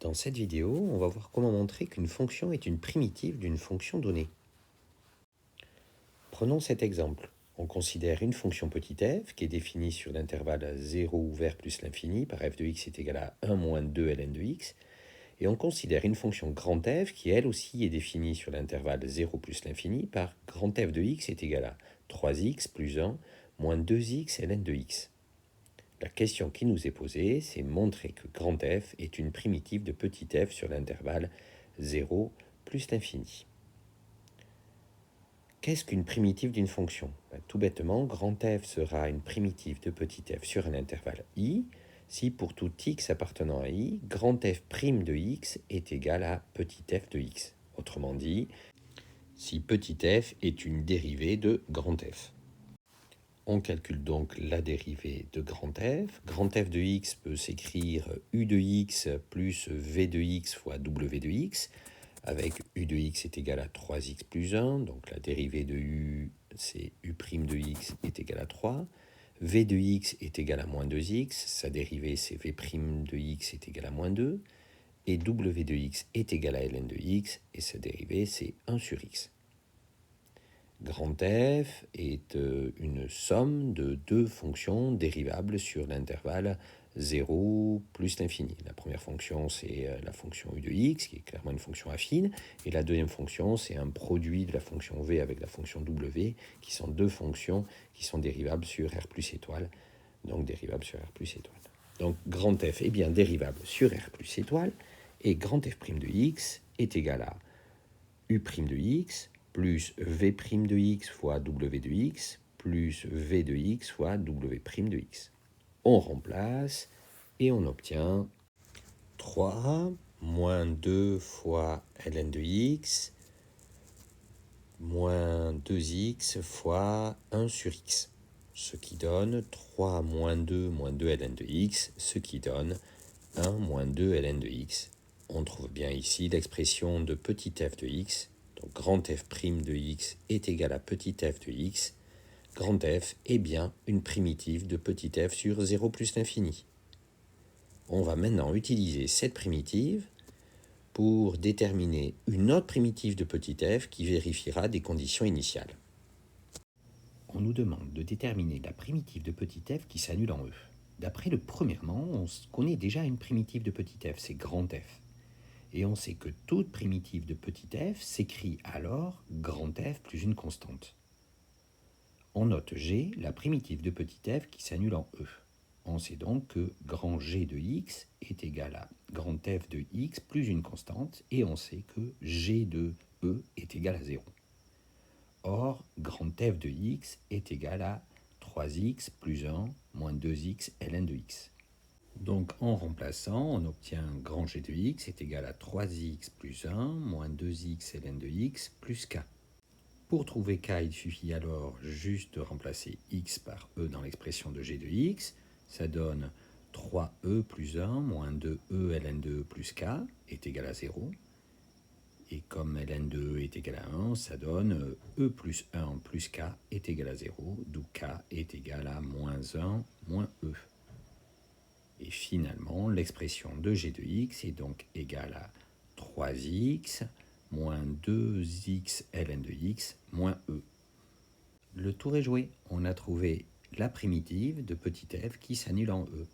Dans cette vidéo, on va voir comment montrer qu'une fonction est une primitive d'une fonction donnée. Prenons cet exemple. On considère une fonction petit f qui est définie sur l'intervalle 0 ouvert plus l'infini par f de x est égal à 1 moins 2 ln de x. Et on considère une fonction grand f qui elle aussi est définie sur l'intervalle 0 plus l'infini par grand f de x est égal à 3x plus 1 moins 2x ln de x. La question qui nous est posée, c'est montrer que grand f est une primitive de petit f sur l'intervalle 0 plus l'infini. Qu'est-ce qu'une primitive d'une fonction? Tout bêtement, grand f sera une primitive de petit f sur un intervalle i si pour tout x appartenant à i, grand f' de x est égal à petit f de x. Autrement dit, si petit f est une dérivée de grand f. On calcule donc la dérivée de grand f. Grand f de x peut s'écrire u de x plus v de x fois w de x, avec u de x est égal à 3x plus 1, donc la dérivée de u, c'est u' de x est égal à 3. V de x est égal à moins 2x, sa dérivée c'est v' de x est égal à moins 2. Et w de x est égal à ln de x, et sa dérivée c'est 1 sur x. Grand f est une somme de deux fonctions dérivables sur l'intervalle 0 plus l'infini. La première fonction, c'est la fonction u de x, qui est clairement une fonction affine, et la deuxième fonction, c'est un produit de la fonction v avec la fonction w, qui sont deux fonctions qui sont dérivables sur r plus étoile, donc dérivables sur r plus étoile. Donc grand f est bien dérivable sur r plus étoile, et grand f' de x est égal à u' de x, plus v' de x fois w de x, plus v de x fois w' de x. On remplace et on obtient 3 moins 2 fois ln de x moins 2x fois 1 sur x, ce qui donne 3 moins 2 ln de x, ce qui donne 1 moins 2 ln de x. On trouve bien ici l'expression de petit f de x. Donc grand f' de x est égal à petit f de x. Grand f est bien une primitive de petit f sur 0 plus l'infini. On va maintenant utiliser cette primitive pour déterminer une autre primitive de petit f qui vérifiera des conditions initiales. On nous demande de déterminer la primitive de petit f qui s'annule en e. D'après le premièrement, on connaît déjà une primitive de petit f, c'est grand f. Et on sait que toute primitive de petit f s'écrit alors grand f plus une constante. On note g, la primitive de petit f qui s'annule en e. On sait donc que grand g de x est égal à grand f de x plus une constante, et on sait que g de e est égal à 0. Or, grand f de x est égal à 3x plus 1 moins 2x ln de x. Donc en remplaçant, on obtient grand g de x est égal à 3x plus 1 moins 2x ln de x plus k. Pour trouver k, il suffit alors juste de remplacer x par e dans l'expression de g de x. Ça donne 3e plus 1 moins 2e ln de e plus k est égal à 0. Et comme ln de e est égal à 1, ça donne e plus 1 plus k est égal à 0, d'où k est égal à moins 1 moins e. Et finalement, l'expression de g de x est donc égale à 3x moins 2x ln de x moins e. Le tour est joué. On a trouvé la primitive de petit f qui s'annule en e.